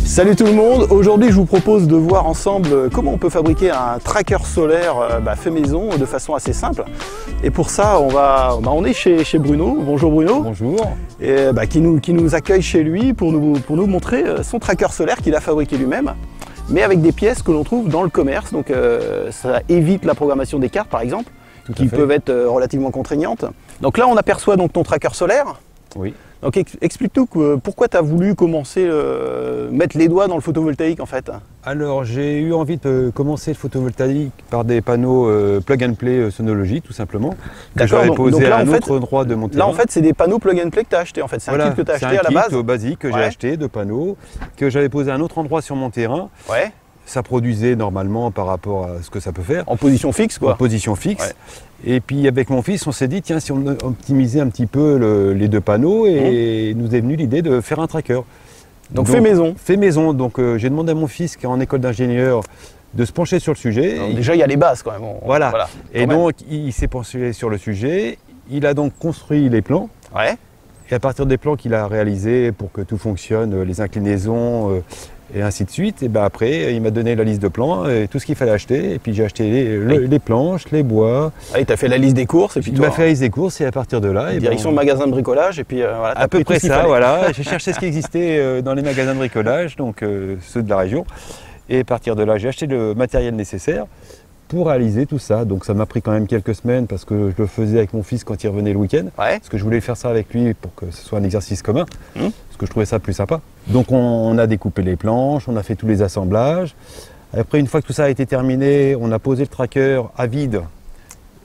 Salut tout le monde, aujourd'hui je vous propose de voir ensemble comment on peut fabriquer un tracker solaire fait maison de façon assez simple. Et pour ça on est chez Bruno. Bonjour Bruno. Bonjour. Et, qui nous accueille chez lui pour nous montrer son tracker solaire qu'il a fabriqué lui-même, mais avec des pièces que l'on trouve dans le commerce. Donc ça évite la programmation des cartes par exemple, qui peuvent être relativement contraignantes. Donc là on aperçoit donc ton tracker solaire. Oui. Donc explique-nous pourquoi tu as voulu commencer mettre les doigts dans le photovoltaïque en fait. Alors j'ai eu envie de commencer le photovoltaïque par des panneaux plug and play Sonology tout simplement, que j'avais posé à un autre endroit de mon terrain. Là en fait c'est des panneaux plug and play que tu as acheté en fait, c'est un kit que tu as acheté à la base. C'est un kit basique que j'ai acheté de panneaux, que j'avais posé à un autre endroit sur mon terrain. Ouais. Ça produisait normalement par rapport à ce que ça peut faire. En position fixe quoi. En position fixe. Ouais. Et puis avec mon fils, on s'est dit, tiens, si on optimisait un petit peu les deux panneaux, et nous est venue l'idée de faire un tracker. Donc fait maison. Fait maison. Donc j'ai demandé à mon fils qui est en école d'ingénieur de se pencher sur le sujet. Donc, déjà il y a les bases quand même. Voilà. Et donc il s'est penché sur le sujet. Il a donc construit les plans. Ouais. Et à partir des plans qu'il a réalisés pour que tout fonctionne, les inclinaisons et ainsi de suite, et ben après il m'a donné la liste de plans et tout ce qu'il fallait acheter, et puis j'ai acheté les planches, les bois. Ah, il t'a fait la liste des courses et puis il m'a fait la liste des courses, et à partir de là, direction magasin de bricolage, et puis voilà, à peu près ça, voilà. J'ai cherché ce qui existait dans les magasins de bricolage, donc ceux de la région, et à partir de là j'ai acheté le matériel nécessaire pour réaliser tout ça. Donc ça m'a pris quand même quelques semaines parce que je le faisais avec mon fils quand il revenait le week-end. Ouais. Parce que je voulais faire ça avec lui pour que ce soit un exercice commun. Parce que je trouvais ça plus sympa. Donc on a découpé les planches, on a fait tous les assemblages. Après, une fois que tout ça a été terminé, on a posé le tracker à vide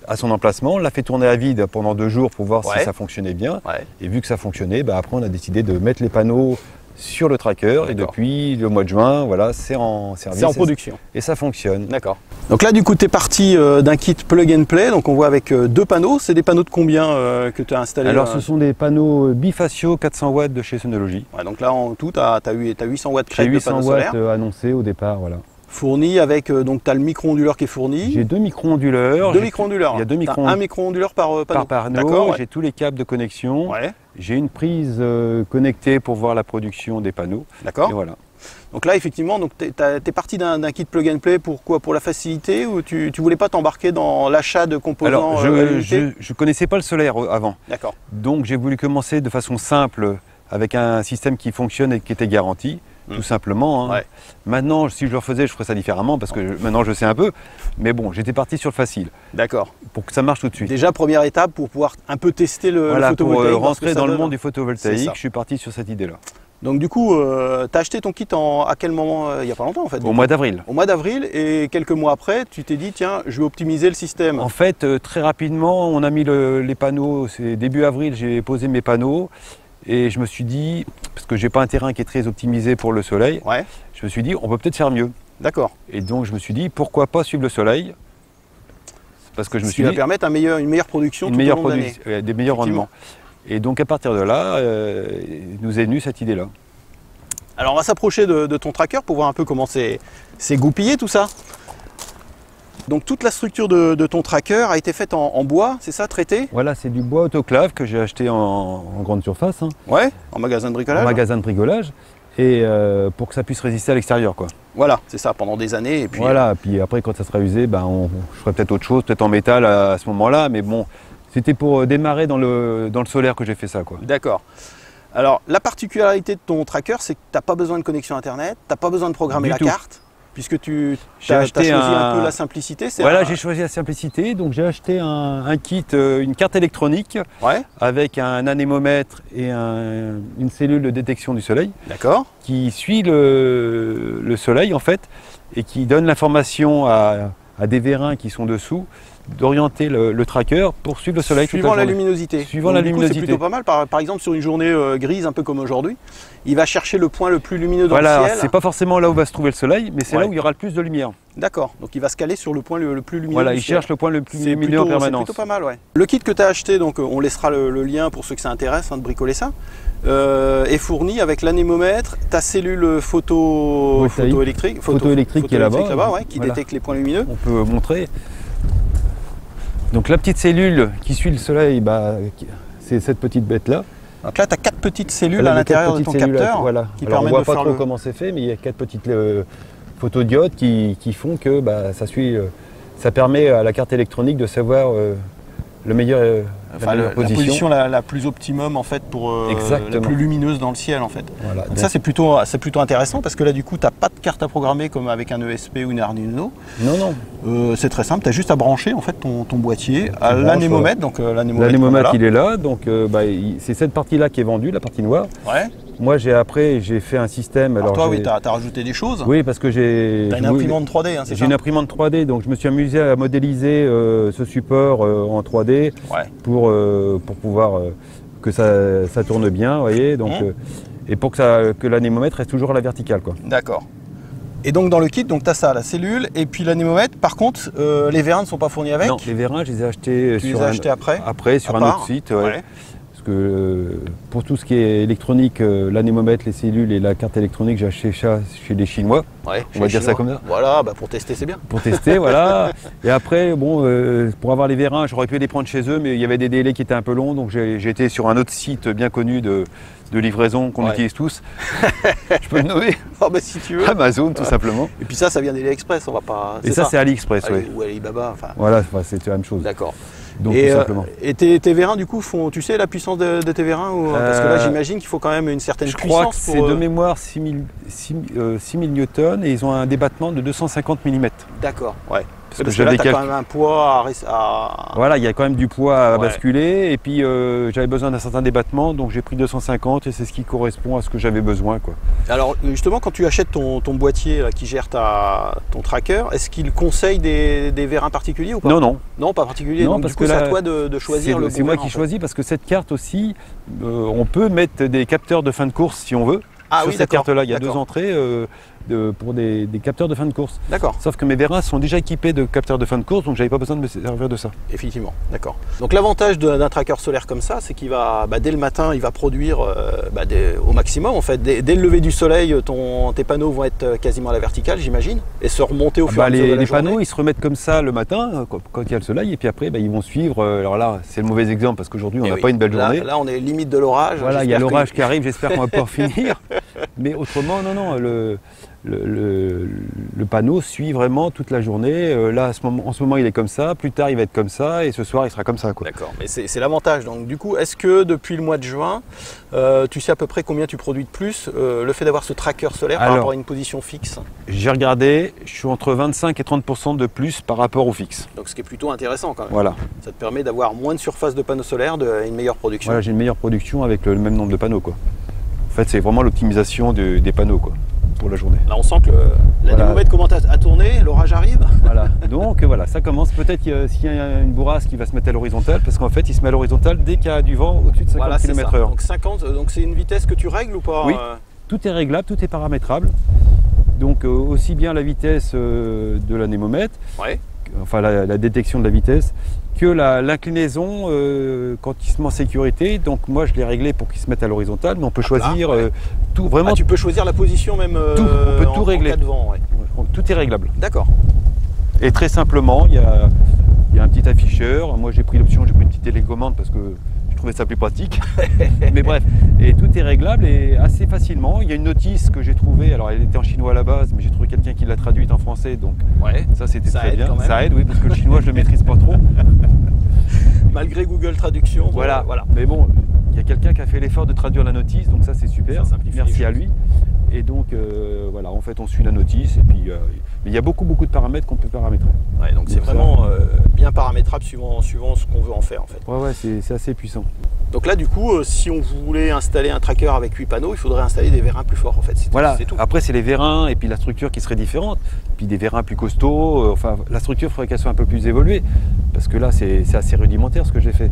à son emplacement. On l'a fait tourner à vide pendant 2 jours pour voir si ça fonctionnait bien. Ouais. Et vu que ça fonctionnait, après on a décidé de mettre les panneaux sur le tracker, et depuis le mois de juin, voilà, c'est en service. C'est en production. Et ça fonctionne. D'accord. Donc là, du coup, tu es parti d'un kit plug and play. Donc on voit avec 2 panneaux. C'est des panneaux de combien que tu as installés? Alors ce sont des panneaux bifaciaux 400 watts de chez Sonology. Ouais, donc là, en tout, tu as 800 watts de panneaux solaires. 800 watts annoncés au départ, voilà. Fourni avec, donc tu as le micro-onduleur qui est fourni. J'ai 2 micro-onduleurs. 2 micro-onduleurs. Il y a 2 micro un micro-onduleur par panneau. Par panneau. J'ai tous les câbles de connexion. Ouais. J'ai une prise connectée pour voir la production des panneaux. D'accord. Et voilà. Donc là, effectivement, tu es parti d'un kit plug and play. Pourquoi? Pour la facilité, ou tu ne voulais pas t'embarquer dans l'achat de composants? Alors, je ne connaissais pas le solaire avant. D'accord. Donc j'ai voulu commencer de façon simple avec un système qui fonctionne et qui était garanti. Tout simplement. Hein. Ouais. Maintenant, si je le refaisais, je ferais ça différemment parce que maintenant je sais un peu. Mais bon, j'étais parti sur le facile. D'accord. Pour que ça marche tout de suite. Déjà, première étape pour pouvoir un peu tester le photovoltaïque. Pour rentrer dans le monde du photovoltaïque, je suis parti sur cette idée-là. Donc du coup, tu as acheté ton kit à quel moment? Il n'y a pas longtemps en fait. Au mois d'avril. Au mois d'avril, et quelques mois après, tu t'es dit, tiens, je vais optimiser le système. En fait, très rapidement, on a mis les panneaux. C'est début avril, j'ai posé mes panneaux. Et je me suis dit, parce que j'ai pas un terrain qui est très optimisé pour le soleil, je me suis dit, on peut peut-être faire mieux. D'accord. Et donc je me suis dit, pourquoi pas suivre le soleil? Parce que je me suis dit, ça va permettre une meilleure production, des meilleurs rendements. Et donc à partir de là, nous est venue cette idée-là. Alors on va s'approcher de ton tracker pour voir un peu comment c'est goupillé tout ça. Donc toute la structure de ton tracker a été faite en bois, c'est ça, traité? Voilà, c'est du bois autoclave que j'ai acheté en grande surface. Hein. Ouais, en magasin de bricolage. En magasin de bricolage, et pour que ça puisse résister à l'extérieur, quoi. Voilà, c'est ça, pendant des années. Et puis, voilà, puis après quand ça sera usé, je ferai peut-être autre chose, peut-être en métal à ce moment-là, mais bon, c'était pour démarrer dans le solaire que j'ai fait ça, quoi. D'accord. Alors la particularité de ton tracker, c'est que tu n'as pas besoin de connexion internet, tu n'as pas besoin de programmer la carte. Puisque tu as choisi un peu la simplicité. Voilà, j'ai choisi la simplicité. Donc j'ai acheté un kit, une carte électronique avec un anémomètre et une cellule de détection du soleil. D'accord. Qui suit le soleil en fait et qui donne l'information à des vérins qui sont dessous d'orienter le tracker pour suivre le soleil. Suivant la luminosité. Suivant la luminosité. C'est plutôt pas mal. Par exemple, sur une journée grise, un peu comme aujourd'hui, il va chercher le point le plus lumineux dans le ciel. Voilà, c'est pas forcément là où va se trouver le soleil, mais c'est là où il y aura le plus de lumière. D'accord, donc il va se caler sur le point le plus lumineux. Voilà, il cherche le point le plus lumineux en permanence. C'est plutôt pas mal, ouais. Le kit que tu as acheté, donc on laissera le lien pour ceux que ça intéresse de bricoler ça, est fourni avec l'anémomètre, ta cellule photoélectrique qui est là-bas, qui détecte les points lumineux. On peut montrer. Donc la petite cellule qui suit le soleil, bah, c'est cette petite bête-là. Donc là, tu as 4 petites cellules à l'intérieur de ton capteur. Voilà. Qui Alors, on ne permettent voit de pas faire trop comment c'est fait, mais il y a 4 petites photodiodes qui font que bah, ça permet à la carte électronique de savoir la meilleure position la plus optimum en fait pour la plus lumineuse dans le ciel en fait. Voilà. Donc ça c'est plutôt intéressant parce que là du coup tu n'as pas de carte à programmer comme avec un ESP ou une Arduino. Non. C'est très simple, tu as juste à brancher en fait ton boîtier à l'anémomètre. Donc l'anémomètre il est là, donc c'est cette partie là qui est vendue, la partie noire. Ouais. Moi j'ai fait un système. Alors toi oui, tu as rajouté des choses. Oui, parce que j'ai une imprimante 3D, hein, c'est ça? J'ai une imprimante 3D, donc je me suis amusé à modéliser ce support en 3D pour pouvoir que ça tourne bien, vous voyez, donc, et pour que l'anémomètre reste toujours à la verticale. D'accord. Et donc dans le kit, tu as ça, la cellule et puis l'anémomètre. Par contre, les vérins ne sont pas fournis avec? Non, les vérins, je les ai achetés après sur un autre site. Ouais. Parce que pour tout ce qui est électronique, l'anémomètre, les cellules et la carte électronique, j'ai acheté ça chez les Chinois. Ouais, on va dire ça comme ça. Voilà, pour tester, c'est bien. Pour tester, voilà. Et après, bon, pour avoir les vérins, j'aurais pu les prendre chez eux, mais il y avait des délais qui étaient un peu longs, donc j'ai été sur un autre site bien connu de livraison qu'on utilise tous. Je peux le nommer? Si tu veux. Amazon, tout simplement. Et puis ça vient d'AliExpress, on va pas. Et ça, c'est AliExpress, oui. Ou Alibaba. Voilà, c'est la même chose. D'accord. Donc, tout simplement. Et tes vérins, du coup, tu sais la puissance de tes vérins parce que là, j'imagine qu'il faut quand même une certaine puissance. Je crois que c'est de mémoire 6000 newtons et ils ont un débattement de 250 mm. D'accord, ouais. Parce que là, tu as quand même un poids à... Voilà, il y a quand même du poids à basculer. Et puis, j'avais besoin d'un certain débattement, donc j'ai pris 250 et c'est ce qui correspond à ce que j'avais besoin. Alors, justement, quand tu achètes ton boîtier là, qui gère ton tracker, est-ce qu'il conseille des vérins particuliers ou pas? Non. Non, pas particulier. Non, donc, parce du coup, c'est à toi de choisir le bon. C'est moi qui choisis parce que cette carte aussi, on peut mettre des capteurs de fin de course si on veut. Sur cette carte-là, il y a 2 entrées pour des capteurs de fin de course. D'accord. Sauf que mes vérins sont déjà équipés de capteurs de fin de course, donc j'avais pas besoin de me servir de ça. Effectivement, d'accord. Donc l'avantage d'un tracker solaire comme ça, c'est qu'il va, dès le matin, il va produire au maximum en fait. Dès le lever du soleil, tes panneaux vont être quasiment à la verticale, j'imagine, et se remonter au fur et à mesure de la journée. Les panneaux, ils se remettent comme ça le matin, quand il y a le soleil, et puis après, ils vont suivre. Alors là, c'est le mauvais exemple parce qu'aujourd'hui, on n'a pas une belle journée. Là, on est limite de l'orage. Voilà, il y a l'orage qui arrive, j'espère qu'on va pouvoir finir. Mais autrement, non, le panneau suit vraiment toute la journée. Là, en ce moment, il est comme ça. Plus tard, il va être comme ça. Et ce soir, il sera comme ça. D'accord. Mais c'est l'avantage. Donc, du coup, est-ce que depuis le mois de juin, tu sais à peu près combien tu produis de plus le fait d'avoir ce tracker solaire par rapport à une position fixe? J'ai regardé. Je suis entre 25 et 30% de plus par rapport au fixe. Donc, ce qui est plutôt intéressant quand même. Voilà. Ça te permet d'avoir moins de surface de panneaux solaires et une meilleure production. Voilà, j'ai une meilleure production avec le même nombre de panneaux. En fait, c'est vraiment l'optimisation des panneaux pour la journée. Là, on sent que l'anémomètre commence à tourner, l'orage arrive. Voilà, donc voilà, ça commence. Peut-être s'il y a une bourrasque qui va se mettre à l'horizontale, parce qu'en fait, il se met à l'horizontale dès qu'il y a du vent au-dessus de 50 km/h. Donc 50, donc c'est une vitesse que tu règles ou pas? Oui, tout est réglable, tout est paramétrable. Donc aussi bien la vitesse de l'anémomètre, enfin la détection de la vitesse, que l'inclinaison quand il se met en sécurité. Donc moi je l'ai réglé pour qu'il se mette à l'horizontale, mais on peut choisir tout vraiment. Tu peux choisir la position même on peut tout régler. En cas de vent, tout est réglable. D'accord. Et très simplement, il y a un petit afficheur. Moi j'ai pris l'option, j'ai pris une petite télécommande parce que je trouvais ça plus pratique. Mais bref, et tout est réglable et assez facilement. Il y a une notice que j'ai trouvée, alors elle était en chinois à la base, mais j'ai trouvé quelqu'un qui l'a traduite en français, donc ça c'était très bien. Ça aide, oui, parce que le chinois je le maîtrise pas trop. Malgré Google Traduction. Voilà. Mais bon, il y a quelqu'un qui a fait l'effort de traduire la notice, donc ça c'est super. Merci à lui. Et donc voilà, en fait on suit la notice et puis mais il y a beaucoup de paramètres qu'on peut paramétrer. Donc c'est vraiment bien paramétrable suivant ce qu'on veut en faire en fait. Ouais, c'est assez puissant. Donc là du coup, si on voulait installer un tracker avec 8 panneaux, il faudrait installer des vérins plus forts en fait. Voilà, c'est tout. Après c'est les vérins et puis la structure qui serait différente. Puis des vérins plus costauds, enfin la structure, il faudrait qu'elle soit un peu plus évoluée. Parce que là c'est assez rudimentaire ce que j'ai fait.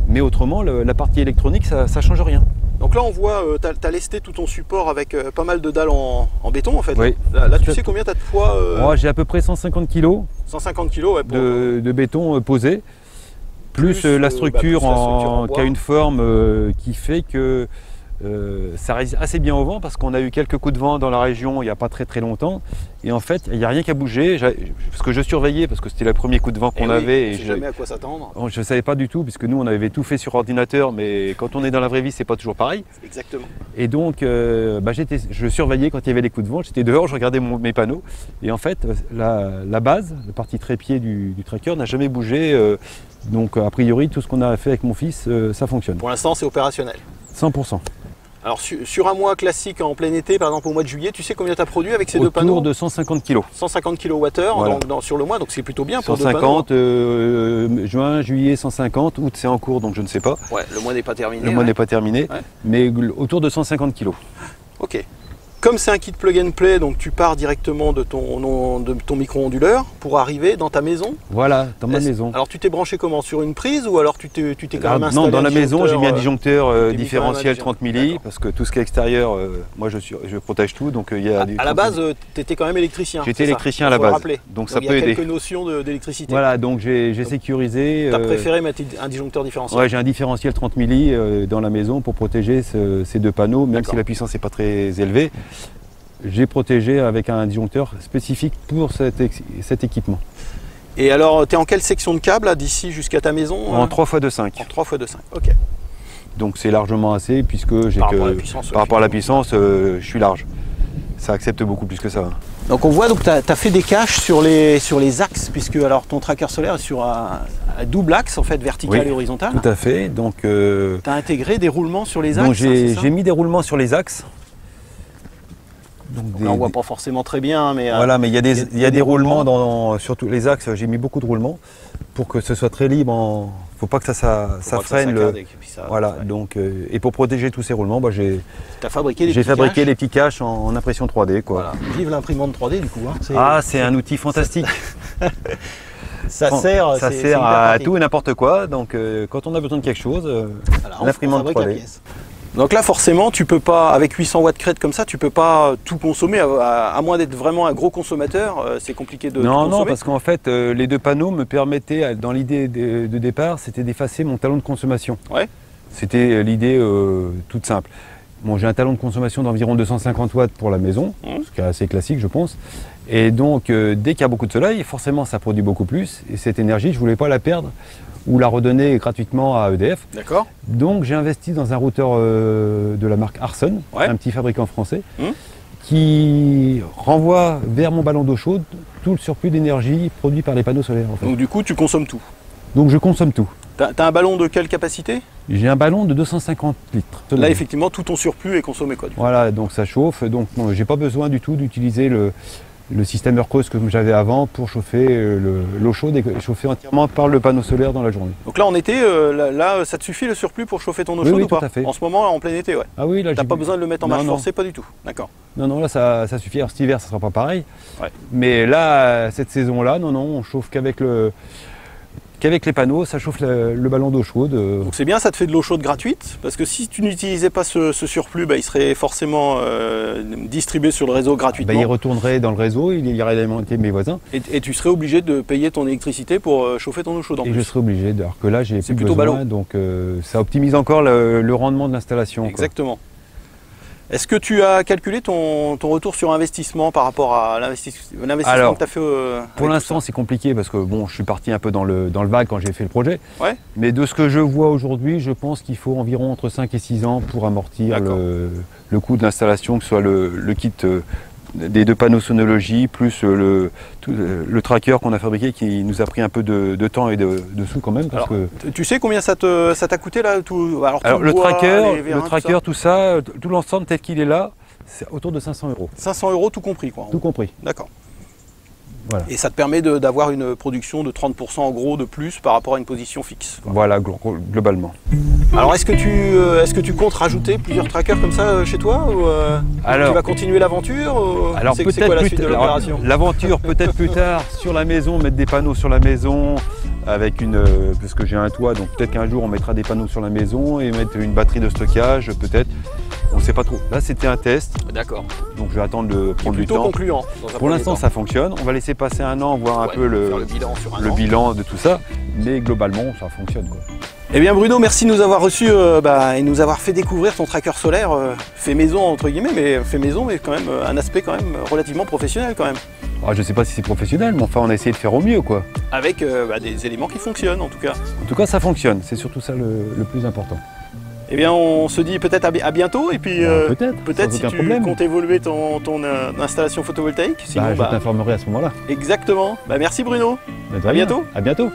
Mais autrement, la partie électronique, ça ne change rien. Donc là on voit, tu as lesté tout ton support avec pas mal de dalles en béton en fait. Oui. Là tu sais combien tu as de poids Moi j'ai à peu près 150 kg 150 kg de béton posé. Plus la structure, qui a une forme qui fait que Ça résiste assez bien au vent parce qu'on a eu quelques coups de vent dans la région il n'y a pas très longtemps. Et en fait, il n'y a rien qui a bougé. Parce que je surveillais, parce que c'était le premier coup de vent qu'on avait. Et je ne sais jamais à quoi s'attendre. Je ne savais pas du tout, puisque nous, on avait tout fait sur ordinateur, mais quand on est dans la vraie vie, c'est pas toujours pareil. Exactement. Et donc, je surveillais quand il y avait les coups de vent. J'étais dehors, je regardais mes panneaux. Et en fait, la base, la partie trépied du tracker n'a jamais bougé. Donc, a priori, tout ce qu'on a fait avec mon fils, ça fonctionne. Pour l'instant, c'est opérationnel. 100%. Alors sur un mois classique en plein été, par exemple au mois de juillet, tu sais combien tu as produit avec ces deux panneaux? Autour de 150 kg. 150 kWh voilà. Sur le mois, donc c'est plutôt bien pour 150, juin, juillet 150, août c'est en cours donc je ne sais pas. Ouais, le mois n'est pas terminé. Le mois n'est pas terminé, mais autour de 150 kg. Ok. Comme c'est un kit plug and play, donc tu pars directement de ton micro-onduleur pour arriver dans ta maison. Voilà, dans ma maison. Alors tu t'es branché comment? Sur une prise ou alors tu t'es quand même installé? Non, dans la maison j'ai mis un disjoncteur différentiel 30 milli parce que tout ce qui est extérieur, moi je protège tout. Donc il y a à la base, tu étais quand même électricien. J'étais électricien à la base. Donc ça peut aider. Il y a quelques notions d'électricité. Voilà, donc j'ai sécurisé. Tu as préféré mettre un disjoncteur différentiel? Ouais, j'ai un différentiel 30 milli dans la maison pour protéger ces deux panneaux, même si la puissance n'est pas très élevée. J'ai protégé avec un disjoncteur spécifique pour cet équipement. Et alors, tu es en quelle section de câble d'ici jusqu'à ta maison? En 3x2,5. En 3x2,5, ok. Donc c'est largement assez puisque j'ai par rapport à la puissance, je suis large. Ça accepte beaucoup plus que ça. Donc on voit, donc tu as fait des caches sur les axes, puisque alors ton tracker solaire est sur un double axe, en fait, vertical et horizontal. Tout à fait. Donc, tu as intégré des roulements sur les axes? Donc j'ai mis des roulements sur les axes. Donc là, on ne voit pas forcément très bien, mais voilà, mais il y a des roulements sur tous les axes. J'ai mis beaucoup de roulements pour que ce soit très libre. Il ne faut pas que ça freine. Voilà. Donc, et pour protéger tous ces roulements, j'ai fabriqué les petits caches en impression 3D. Quoi. Voilà. Vive l'imprimante 3D du coup. C'est un outil fantastique. Ça sert à tout et n'importe quoi. Donc quand on a besoin de quelque chose, l'imprimante 3D. Donc là forcément tu peux pas, avec 800 watts crête comme ça, tu peux pas tout consommer, à moins d'être vraiment un gros consommateur, c'est compliqué de consommer. Non, parce qu'en fait les deux panneaux me permettaient, dans l'idée de départ, c'était d'effacer mon talon de consommation. Ouais. C'était l'idée toute simple. Bon, j'ai un talon de consommation d'environ 250 watts pour la maison, ce qui est assez classique je pense. Et donc dès qu'il y a beaucoup de soleil, forcément ça produit beaucoup plus, et cette énergie je ne voulais pas la perdre ou la redonner gratuitement à EDF. D'accord. Donc j'ai investi dans un routeur de la marque Arson, un petit fabricant français, qui renvoie vers mon ballon d'eau chaude tout le surplus d'énergie produit par les panneaux solaires. En fait. Donc du coup tu consommes tout? Donc je consomme tout. T'as un ballon de quelle capacité? J'ai un ballon de 250 litres. Là effectivement tout ton surplus est consommé quoi? Voilà, donc ça chauffe, donc j'ai pas besoin du tout d'utiliser le système Earcos que j'avais avant pour chauffer l'eau chaude et chauffer entièrement par le panneau solaire dans la journée. Donc là en été, là ça te suffit le surplus pour chauffer ton eau chaude ou pas? Tout à fait. En ce moment là, en plein été, ouais. Ah oui, là t'as pas besoin de le mettre en marche forcée, pas du tout. D'accord. Non, là ça suffit. Alors cet hiver ça sera pas pareil. Ouais. Mais là, cette saison-là, non, on chauffe qu'avec les panneaux, ça chauffe le ballon d'eau chaude. Donc c'est bien, ça te fait de l'eau chaude gratuite, parce que si tu n'utilisais pas ce surplus, il serait forcément distribué sur le réseau gratuitement. Il retournerait dans le réseau, il irait alimenter mes voisins. Et tu serais obligé de payer ton électricité pour chauffer ton eau chaude en plus. Et je serais obligé, alors que là j'ai plus besoin, donc ça optimise encore le rendement de l'installation. Exactement. Quoi. Est-ce que tu as calculé ton retour sur investissement par rapport à l'investissement que tu as fait pour l'instant, c'est compliqué parce que je suis parti un peu dans le vague quand j'ai fait le projet. Ouais. Mais de ce que je vois aujourd'hui, je pense qu'il faut environ entre 5 et 6 ans pour amortir le coût de l'installation, que ce soit le kit des deux panneaux sonologie, plus le tracker qu'on a fabriqué qui nous a pris un peu de temps et de sous quand même. Parce tu sais combien ça t'a coûté là Alors le tracker, tout ça, tout l'ensemble tel qu'il est là, c'est autour de 500 €. 500 € tout compris quoi. Tout compris. D'accord. Voilà. Et ça te permet d'avoir une production de 30% en gros de plus par rapport à une position fixe. Quoi. Voilà, globalement. Alors est-ce que tu comptes rajouter plusieurs trackers comme ça chez toi ou tu vas continuer l'aventure? Alors peut-être quoi la suite de l'opération? L'aventure peut-être plus tard sur la maison, mettre des panneaux sur la maison avec parce que j'ai un toit, donc peut-être qu'un jour on mettra des panneaux sur la maison et mettre une batterie de stockage peut-être. On ne sait pas trop. Là, c'était un test. D'accord. Donc, je vais attendre de prendre du temps. Plutôt concluant. Pour l'instant, ça fonctionne. On va laisser passer un an, voir un peu le bilan de tout ça. Mais globalement, ça fonctionne. Quoi. Eh bien Bruno, merci de nous avoir reçus et nous avoir fait découvrir ton tracker solaire fait maison entre guillemets, mais fait maison, mais quand même un aspect quand même relativement professionnel quand même. Alors, je ne sais pas si c'est professionnel, mais enfin on a essayé de faire au mieux quoi. Avec des éléments qui fonctionnent en tout cas. En tout cas ça fonctionne, c'est surtout ça le plus important. Eh bien on se dit peut-être à bientôt et puis peut-être si sans aucun tu problème. comptes évoluer ton installation photovoltaïque. Sinon, Je t'informerai à ce moment-là. Exactement. Merci Bruno. De À rien. bientôt. À bientôt.